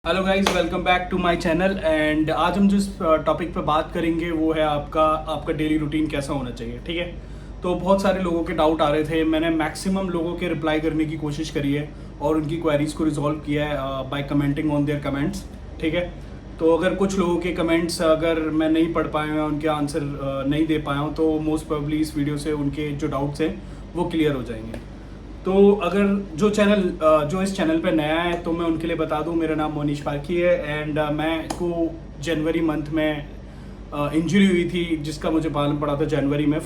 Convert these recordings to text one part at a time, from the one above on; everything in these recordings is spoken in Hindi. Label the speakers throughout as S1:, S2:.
S1: Hello guys, welcome back to my channel. And आज हम जिस टॉपिक पे बात करेंगे वो है आपका डेली रूटीन कैसा होना चाहिए। ठीक है, तो बहुत सारे लोगों के डाउट आ रहे थे। मैंने मैक्सिमम लोगों के रिप्लाई करने की कोशिश करी है और उनकी क्वेरीज को रिजॉल्व किया है by commenting on their comments. ठीक है, तो अगर कुछ लोगों के कमेंट्स अगर मैं नहीं पढ़ पाया हूँ, उनके आंसर नहीं दे पाया हूँ, तो मोस्ट प्रोबेबली इस वीडियो से उनके जो डाउट्स हैं वो क्लियर हो जाएंगे। तो अगर जो इस चैनल पे नया है तो मैं उनके लिए बता दूं, मेरा नाम मोनीश पारखी है। एंड मैं को जनवरी मंथ में इंजरी हुई थी, जिसका मुझे मालूम पड़ा था जनवरी में,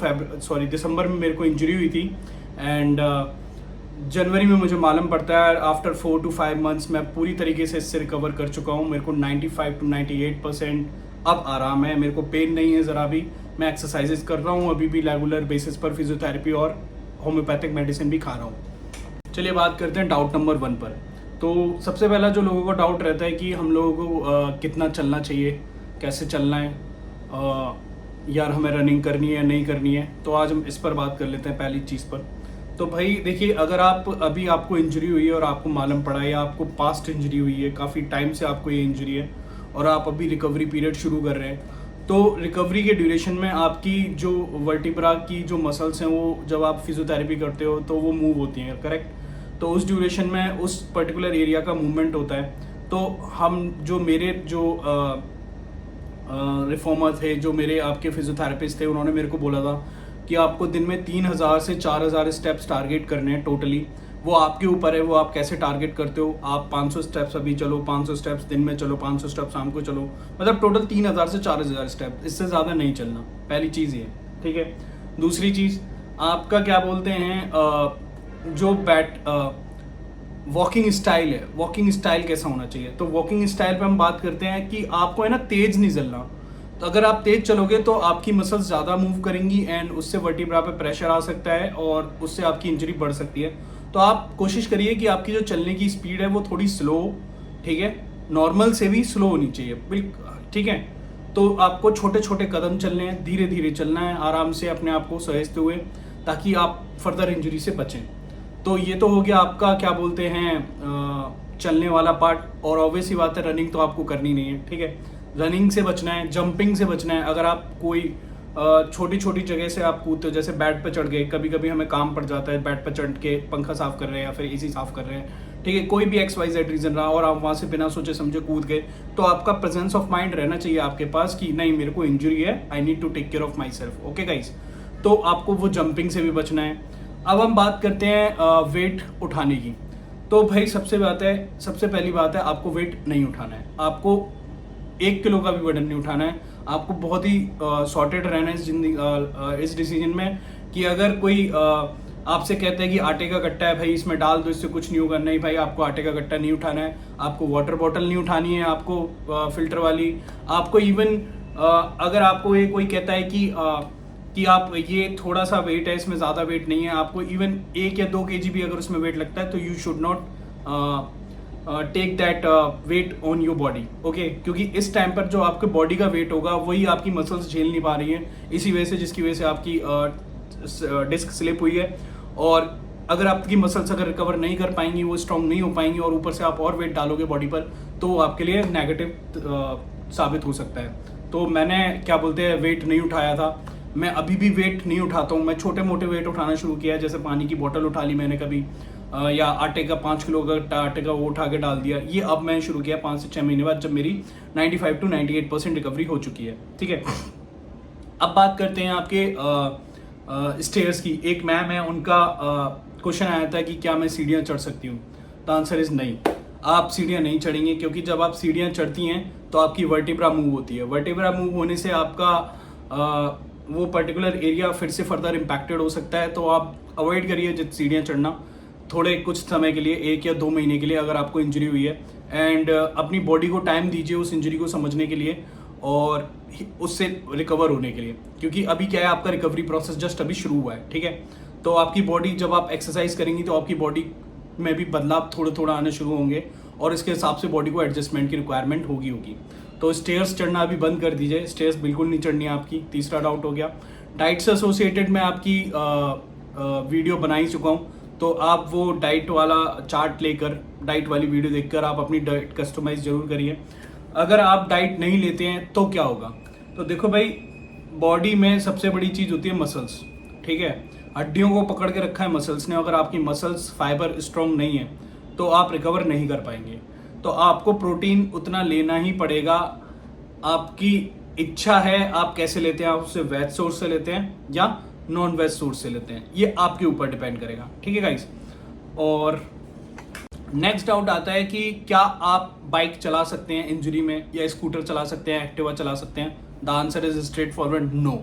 S1: दिसंबर में मेरे को इंजरी हुई थी। एंड जनवरी में मुझे मालूम पड़ता है आफ्टर 4 to 5 मंथ्स मैं पूरी तरीके से इससे रिकवर कर चुका हूँ। मेरे को 95 to 98% अब आराम है, मेरे को पेन नहीं है ज़रा भी। मैं एक्सरसाइजेस कर रहा हूँ अभी भी रेगुलर बेसिस पर, फिजियोथेरेपी और होम्योपैथिक मेडिसिन भी खा रहा हूँ। चलिए बात करते हैं डाउट नंबर 1 पर। तो सबसे पहला जो लोगों को डाउट रहता है कि हम लोगों को कितना चलना चाहिए, कैसे चलना है, यार हमें रनिंग करनी है नहीं करनी है। तो आज हम इस पर बात कर लेते हैं पहली चीज़ पर। तो भाई देखिए, अगर आपको इंजरी हुई है और आपको मालूम पड़ा है या आपको पास्ट इंजरी हुई है, काफ़ी टाइम से आपको ये इंजरी है और आप अभी रिकवरी पीरियड शुरू कर रहे हैं, तो रिकवरी के ड्यूरेशन में आपकी जो वर्टिब्रा की जो मसल्स हैं वो जब आप फिजियोथेरेपी करते हो तो वो मूव होती हैं, करेक्ट। तो उस ड्यूरेशन में उस पर्टिकुलर एरिया का मूवमेंट होता है। तो हम जो मेरे जो रिफॉर्मर थे, जो मेरे आपके फिजियोथेरेपिस्ट थे, उन्होंने मेरे को बोला था कि आपको दिन में 3000 से 4000 स्टेप्स टारगेट करने हैं टोटली। वो आपके ऊपर है, वो आप कैसे टारगेट करते हो। आप 500 स्टेप्स अभी चलो, 500 स्टेप्स दिन में चलो, 500 स्टेप्स शाम को चलो, मतलब टोटल 3000 से 4000 स्टेप, इससे ज़्यादा नहीं चलना। पहली चीज़ ये, ठीक है। दूसरी चीज़, आपका क्या बोलते हैं, जो वॉकिंग स्टाइल है, वॉकिंग स्टाइल कैसा होना चाहिए। तो वॉकिंग स्टाइल पे हम बात करते हैं कि आपको है ना तेज नहीं चलना। तो अगर आप तेज चलोगे तो आपकी मसल्स ज़्यादा मूव करेंगी एंड उससे वर्टिब्रा पे प्रेशर आ सकता है और उससे आपकी इंजरी बढ़ सकती है। तो आप कोशिश करिए कि आपकी जो चलने की स्पीड है वो थोड़ी स्लो, ठीक है, नॉर्मल से भी स्लो होनी चाहिए, बिल्कुल, ठीक है। तो आपको छोटे छोटे कदम चलने हैं, धीरे धीरे चलना है, आराम से अपने आप को सहेजते हुए, ताकि आप फर्दर इंजरी से बचें। तो ये तो हो गया आपका क्या बोलते हैं चलने वाला पार्ट। और ऑब्वियस ही बात है, रनिंग तो आपको करनी नहीं है, ठीक है। रनिंग से बचना है, जंपिंग से बचना है। अगर आप कोई छोटी छोटी जगह से आप कूदते हो, जैसे बेड पे चढ़ गए, कभी कभी हमें काम पड़ जाता है बेड पे चढ़ के पंखा साफ कर रहे हैं या फिर एसी साफ कर रहे हैं, ठीक है, कोई भी XYZ रीजन रहा और आप वहाँ से बिना सोचे समझे कूद गए, तो आपका प्रेजेंस ऑफ माइंड रहना चाहिए आपके पास कि नहीं, मेरे को इंजरी है, I need to take care of myself. Okay guys, तो आपको वो जंपिंग से भी बचना है। अब हम बात करते हैं वेट उठाने की। तो भाई सबसे पहली बात है, आपको वेट नहीं उठाना है। आपको 1 किलो का भी वजन नहीं उठाना है। आपको बहुत ही सॉर्टेड रहना है इस डिसीजन में कि अगर कोई आपसे कहता है कि आटे का गट्टा है भाई, इसमें डाल दो, इससे कुछ नहीं होगा, नहीं भाई, आपको आटे का गट्टा नहीं उठाना है। आपको वाटर बॉटल नहीं उठानी है, आपको फिल्टर वाली। आपको इवन अगर आपको ये कोई कहता है कि आप ये थोड़ा सा वेट है, इसमें ज़्यादा वेट नहीं है, आपको इवन 1 या 2 kg भी अगर उसमें वेट लगता है, तो you should not take that weight on your body, okay. क्योंकि इस टाइम पर जो आपके बॉडी का वेट होगा वही आपकी मसल्स झेल नहीं पा रही हैं, इसी वजह से, जिसकी वजह से आपकी डिस्क स्लिप हुई है। और अगर आपकी मसल्स अगर रिकवर नहीं कर पाएंगी, वो स्ट्रांग नहीं हो पाएंगी, और ऊपर से आप और वेट डालोगे बॉडी पर, तो आपके लिए नेगेटिव साबित हो सकता है। तो मैंने क्या बोलते हैं वेट नहीं उठाया था, मैं अभी भी वेट नहीं उठाता हूँ। मैं छोटे मोटे वेट उठाना शुरू किया है, जैसे पानी की बोतल उठा ली मैंने कभी, या आटे का 5 किलो का आटे का वो उठा के डाल दिया। ये अब मैंने शुरू किया 5 से 6 महीने बाद, जब मेरी 95 to 98% रिकवरी हो चुकी है, ठीक है। अब बात करते हैं आपके स्टेयर्स की। एक मैम है, उनका क्वेश्चन आया था कि क्या मैं सीढ़ियाँ चढ़ सकती हूँ। द आंसर इज नहीं, आप सीढ़ियाँ नहीं चढ़ेंगे, क्योंकि जब आप सीढ़ियाँ चढ़ती हैं तो आपकी वर्टिब्रा मूव होती है। वर्टिब्रा मूव होने से आपका वो पर्टिकुलर एरिया फिर से फर्दर इम्पैक्टेड हो सकता है। तो आप अवॉइड करिए सीढ़ियाँ चढ़ना थोड़े कुछ समय के लिए, 1 या 2 महीने के लिए, अगर आपको इंजरी हुई है। एंड अपनी बॉडी को टाइम दीजिए उस इंजरी को समझने के लिए और उससे रिकवर होने के लिए, क्योंकि अभी क्या है, आपका रिकवरी प्रोसेस जस्ट अभी शुरू हुआ है, ठीक है। तो आपकी बॉडी, जब आप एक्सरसाइज करेंगी तो आपकी बॉडी में भी बदलाव थोड़े थोड़ा आने शुरू होंगे और इसके हिसाब से बॉडी को एडजस्टमेंट की रिक्वायरमेंट होगी। तो स्टेयर्स चढ़ना अभी बंद कर दीजिए, स्टेयर्स बिल्कुल नहीं चढ़नी है आपकी। तीसरा डाउट हो गया, डाइट से एसोसिएटेड मैं आपकी वीडियो बना ही चुका हूँ, तो आप वो डाइट वाला चार्ट लेकर डाइट वाली वीडियो देखकर आप अपनी डाइट कस्टमाइज जरूर करिए। अगर आप डाइट नहीं लेते हैं तो क्या होगा? तो देखो भाई, बॉडी में सबसे बड़ी चीज़ होती है मसल्स, ठीक है? हड्डियों को पकड़ के रखा है मसल्स ने। अगर आपकी मसल्स फाइबर स्ट्रॉन्ग नहीं है तो आप रिकवर नहीं कर पाएंगे। तो आपको प्रोटीन उतना लेना ही पड़ेगा। आपकी इच्छा है आप कैसे लेते हैं, आप उससे वेज सोर्स से लेते हैं या नॉन वेज सोर्स से लेते हैं, ये आपके ऊपर डिपेंड करेगा, ठीक है गाइस। और नेक्स्ट डाउट आता है कि क्या आप बाइक चला सकते हैं इंजरी में, या स्कूटर चला सकते हैं, एक्टिवा चला सकते हैं? The answer is straightforward, no.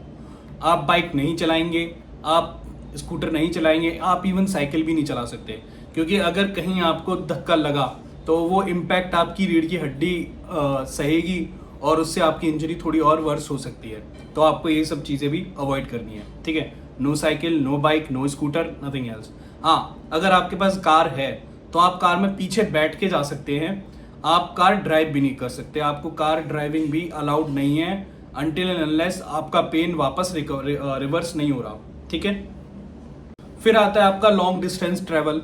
S1: आप बाइक नहीं चलाएंगे, आप स्कूटर नहीं चलाएंगे, आप इवन साइकिल भी नहीं चला सकते, क्योंकि अगर कहीं आपको धक्का लगा तो वो इम्पैक्ट आपकी रीढ़ की हड्डी सहेगी और उससे आपकी इंजरी थोड़ी और वर्स हो सकती है। तो आपको ये सब चीज़ें भी अवॉइड करनी है, ठीक है? No cycle, no bike, no scooter, nothing else. हाँ, अगर आपके पास कार है तो आप कार में पीछे बैठ के जा सकते हैं, आप कार ड्राइव भी नहीं कर सकते। आपको कार ड्राइविंग भी अलाउड नहीं है अनटिल एंड अनलेस आपका पेन वापस रिवर्स नहीं हो रहा, ठीक है? फिर आता है आपका लॉन्ग डिस्टेंस ट्रेवल।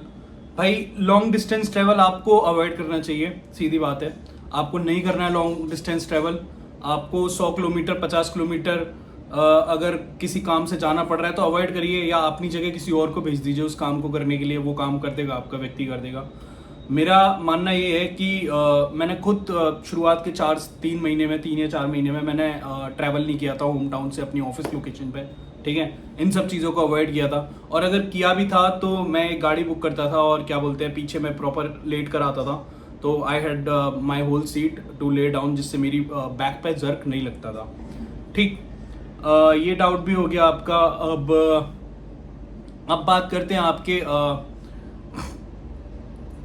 S1: भाई लॉन्ग डिस्टेंस ट्रेवल आपको अवॉइड करना चाहिए, सीधी बात है। आपको नहीं करना है लॉन्ग डिस्टेंस ट्रेवल। आपको 100 किलोमीटर 50 किलोमीटर अगर किसी काम से जाना पड़ रहा है तो अवॉइड करिए, या अपनी जगह किसी और को भेज दीजिए उस काम को करने के लिए। वो काम कर देगा, आपका व्यक्ति कर देगा। मेरा मानना ये है कि मैंने खुद शुरुआत के 3 महीने में 3 या 4 महीने में मैंने ट्रैवल नहीं किया था होम टाउन से अपनी ऑफिस लोकेशन पे, ठीक है? इन सब चीज़ों को अवॉइड किया था। और अगर किया भी था तो मैं एक गाड़ी बुक करता था और क्या बोलते हैं, पीछे मैं प्रॉपर लेट कर आता था। तो I had my whole seat to lay down, जिससे मेरी बैक पे जर्क नहीं लगता था, ठीक? ये डाउट भी हो गया आपका। अब बात करते हैं आपके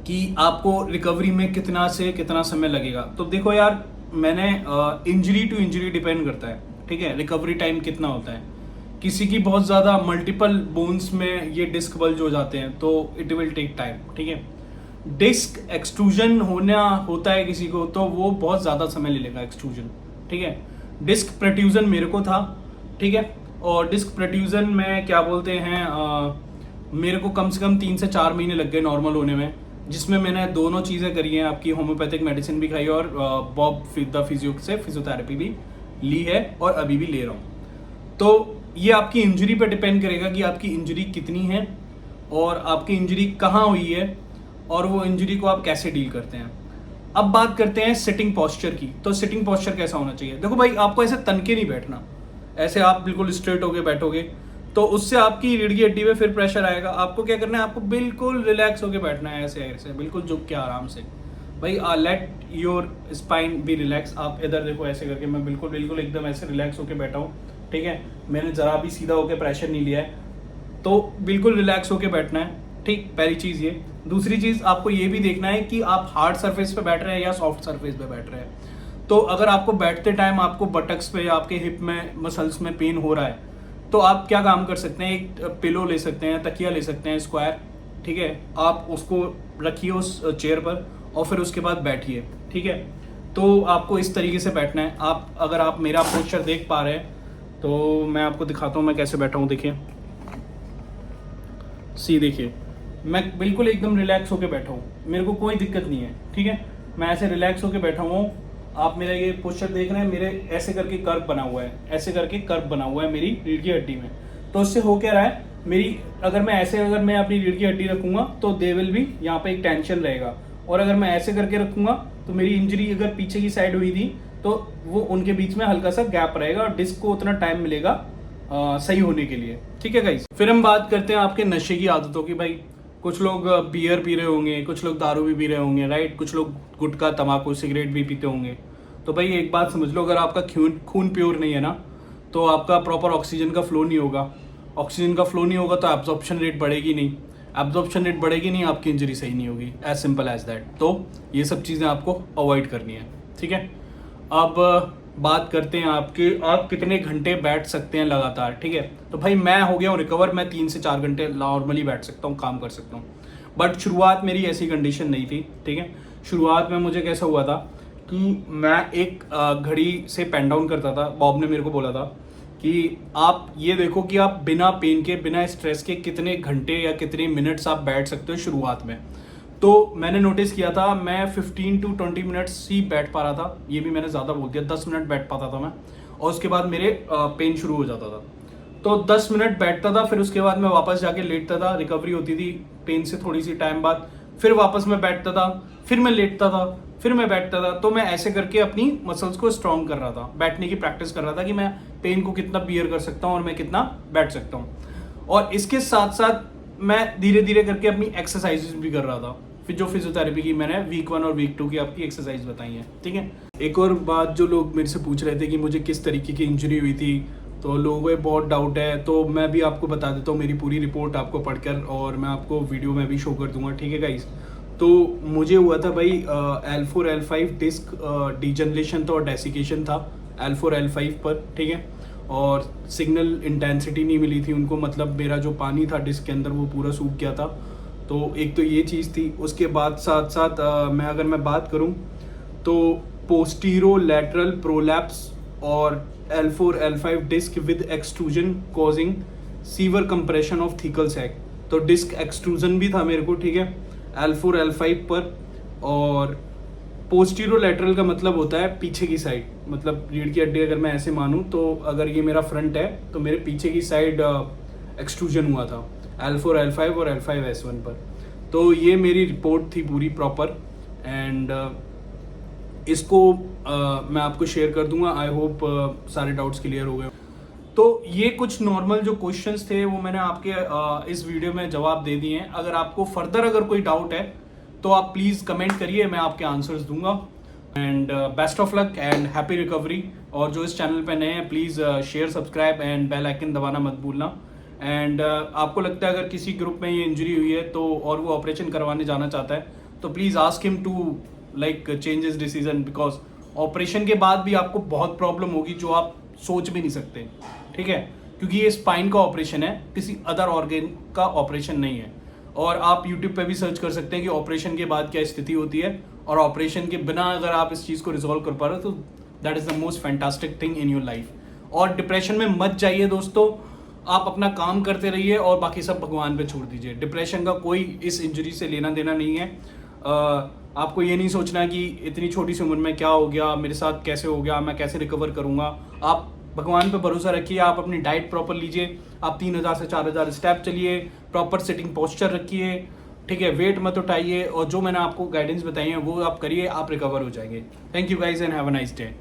S1: कि आपको रिकवरी में कितना से कितना समय लगेगा। तो देखो यार, मैंने इंजरी टू इंजरी डिपेंड करता है, ठीक है? रिकवरी टाइम कितना होता है। किसी की बहुत ज़्यादा मल्टीपल बोन्स में ये डिस्क बल्ज हो जाते हैं तो इट विल टेक टाइम, ठीक है? डिस्क एक्सट्रूजन होता है किसी को तो वो बहुत ज़्यादा समय ले लेगा एक्सट्रूजन, ठीक है? डिस्क प्रोट्रूजन मेरे को था, ठीक है? और डिस्क प्रोट्रूजन में क्या बोलते हैं, मेरे को कम से कम 3 से 4 महीने लग गए नॉर्मल होने में, जिसमें मैंने दोनों चीज़ें करी हैं। आपकी होम्योपैथिक मेडिसिन भी खाई और बॉब द फिजियो से फिजियोथेरेपी भी ली है और अभी भी ले रहा हूँ। तो ये आपकी इंजरी पे डिपेंड करेगा कि आपकी इंजरी कितनी है और आपकी इंजरी कहाँ हुई है और वो इंजरी को आप कैसे डील करते हैं। अब बात करते हैं सिटिंग पोस्चर की। तो सिटिंग पोस्चर कैसा होना चाहिए? देखो भाई, आपको ऐसे तन के नहीं बैठना। ऐसे आप बिल्कुल स्ट्रेट होके बैठोगे तो उससे आपकी रीढ़ की हड्डी पे फिर प्रेशर आएगा। आपको क्या करना है, आपको बिल्कुल रिलैक्स होके बैठना है, ऐसे ऐसे बिल्कुल झुक के आराम से। भाई let your spine be relax. आप इधर देखो, ऐसे करके मैं बिल्कुल एकदम ऐसे रिलैक्स होके बैठा हूँ, ठीक है? मैंने जरा भी सीधा होके प्रेशर नहीं लिया है, तो बिल्कुल रिलैक्स होके बैठना है, ठीक? पहली चीज़ ये। दूसरी चीज़, आपको ये भी देखना है कि आप हार्ड सरफेस पे बैठ रहे हैं या सॉफ्ट सरफेस पे बैठ रहे हैं। तो अगर आपको बैठते टाइम आपको बटक्स पे या आपके हिप में मसल्स में पेन हो रहा है तो आप क्या काम कर सकते हैं, एक पिलो ले सकते हैं, तकिया ले सकते हैं स्क्वायर, ठीक है? आप उसको रखिए उस चेयर पर और फिर उसके बाद बैठिए, ठीक है? तो आपको इस तरीके से बैठना है। अगर आप मेरा पोस्चर देख पा रहे हैं तो मैं आपको दिखाता हूँ मैं कैसे बैठा हूँ। देखिए, देखिए, मैं बिल्कुल एकदम रिलैक्स होके बैठा हूँ, मेरे को कोई दिक्कत नहीं है, ठीक है? मैं ऐसे रिलैक्स होके बैठा हुआ हूँ। आप मेरा ये पोस्चर देख रहे हैं, मेरे ऐसे करके कर्व बना हुआ है, ऐसे करके कर्व बना हुआ है मेरी रीढ़ की हड्डी में। तो उससे हो क्या रहा है, अगर मैं अपनी रीढ़ की हड्डी रखूंगा तो दे विल भी यहाँ पे एक टेंशन रहेगा, और अगर मैं ऐसे करके रखूंगा तो मेरी इंजरी अगर पीछे की साइड हुई थी तो वो उनके बीच में हल्का सा गैप रहेगा और डिस्क को उतना टाइम मिलेगा सही होने के लिए, ठीक है गाइस? फिर हम बात करते हैं आपके नशे की आदतों की। भाई कुछ लोग बियर पी रहे होंगे, कुछ लोग दारू भी पी रहे होंगे, राइट? कुछ लोग गुटखा, तंबाकू, सिगरेट भी पीते होंगे। तो भाई एक बात समझ लो, अगर आपका खून प्योर नहीं है ना तो आपका प्रॉपर ऑक्सीजन का फ्लो नहीं होगा। ऑक्सीजन का फ्लो नहीं होगा तो एब्जॉर्प्शन रेट बढ़ेगी नहीं, एब्जॉर्प्शन रेट बढ़ेगी नहीं, आपकी इंजरी सही नहीं होगी। As simple as that. तो ये सब चीज़ें आपको अवॉइड करनी है, ठीक है? अब बात करते हैं आप कितने घंटे बैठ सकते हैं लगातार, ठीक है? तो भाई मैं हो गया हूँ रिकवर, मैं 3 से 4 घंटे नॉर्मली बैठ सकता हूँ, काम कर सकता हूँ। बट शुरुआत मेरी ऐसी कंडीशन नहीं थी, ठीक है? शुरुआत में मुझे कैसा हुआ था कि मैं एक घड़ी से पेन डाउन करता था। बॉब ने मेरे को बोला था कि आप ये देखो कि आप बिना पेन के, बिना स्ट्रेस के कितने घंटे या कितने मिनट्स आप बैठ सकते हो शुरुआत में। तो मैंने नोटिस किया था मैं 15 to 20 मिनट्स ही बैठ पा रहा था, ये भी मैंने ज़्यादा बोल दिया, 10 मिनट बैठ पाता था मैं, और उसके बाद मेरे पेन शुरू हो जाता था। तो 10 मिनट बैठता था, फिर उसके बाद मैं वापस जाके लेटता था, रिकवरी होती थी पेन से थोड़ी सी टाइम बाद, फिर वापस मैं बैठता था, फिर मैं लेटता था, फिर मैं बैठता था। तो मैं ऐसे करके अपनी मसल्स को स्ट्रॉन्ग कर रहा था, बैठने की प्रैक्टिस कर रहा था कि मैं पेन को कितना बियर कर सकता हूँ और मैं कितना बैठ सकता हूँ। और इसके साथ साथ मैं धीरे धीरे करके अपनी एक्सरसाइजेज भी कर रहा था, फिर जो फिजियोथेरेपी की मैंने वीक 1 और वीक 2 की आपकी एक्सरसाइज बताई है, ठीक है। एक और बात जो लोग मेरे से पूछ रहे थे कि मुझे किस तरीके की इंजरी हुई थी, तो लोगों को बहुत डाउट है, तो मैं भी आपको बता देता हूँ मेरी पूरी रिपोर्ट आपको पढ़कर, और मैं आपको वीडियो में भी शो कर दूंगा, ठीक है गाइस। तो मुझे हुआ था भाई L4 L5 डिस्क डीजनरेशन था और डेसिकेशन था L4 L5 पर, ठीक है। और सिग्नल इंटेंसिटी नहीं मिली थी उनको, मतलब मेरा जो पानी था डिस्क के अंदर वो पूरा सूख गया था। तो एक तो ये चीज़ थी। उसके बाद साथ साथ अगर मैं बात करूँ तो पोस्टीरो लैटरल प्रोलैप्स और L4 L5 disc with extrusion causing severe compression of thecal sac. तो डिस्क एक्सट्रूजन भी था मेरे को, ठीक है, L4 L5 पर। और पोस्टीरो लैटरल का मतलब होता है पीछे की साइड, मतलब रीढ़ की हड्डी अगर मैं ऐसे मानूँ तो अगर ये मेरा फ्रंट है तो मेरे पीछे की साइड एक्सट्रूजन हुआ था L4 L5 और L5 S1 पर। तो ये मेरी रिपोर्ट थी पूरी प्रॉपर, एंड इसको मैं आपको शेयर कर दूंगा। आई होप सारे डाउट्स क्लियर हो गए। तो ये कुछ नॉर्मल जो क्वेश्चंस थे वो मैंने आपके इस वीडियो में जवाब दे दिए हैं। अगर आपको फर्दर अगर कोई डाउट है तो आप प्लीज़ कमेंट करिए, मैं आपके आंसर्स दूंगा। And best of luck and happy recovery. और जो इस चैनल पे नए हैं please share, subscribe and bell icon दबाना मत भूलना। एंड आपको लगता है अगर किसी ग्रुप में ये इंजरी हुई है तो और वो ऑपरेशन करवाने जाना चाहता है तो please ask him to like change his decision, because operation के बाद भी आपको बहुत प्रॉब्लम होगी जो आप सोच भी नहीं सकते, ठीक है। क्योंकि ये स्पाइन का ऑपरेशन है, किसी अदर ऑर्गन का ऑपरेशन नहीं है। और आप यूट्यूब पे भी सर्च कर सकते हैं कि ऑपरेशन के बाद क्या स्थिति होती है, और ऑपरेशन के बिना अगर आप इस चीज़ को रिजॉल्व कर पा रहे हो तो that is the most fantastic thing in your life. और डिप्रेशन में मत जाइए दोस्तों, आप अपना काम करते रहिए और बाकी सब भगवान पे छोड़ दीजिए। डिप्रेशन का कोई इस इंजरी से लेना देना नहीं है। आपको ये नहीं सोचना कि इतनी छोटी सी उम्र में क्या हो गया, मेरे साथ कैसे हो गया, मैं कैसे रिकवर करूँगा। आप भगवान पे भरोसा रखिए, आप अपनी डाइट प्रॉपर लीजिए, आप 3000 से 4000 स्टेप चलिए, प्रॉपर सिटिंग पोस्चर रखिए, ठीक है, वेट मत उठाइए, और जो मैंने आपको गाइडेंस बताई है वो आप करिए, आप रिकवर हो जाएंगे। Thank you guys and have a nice day.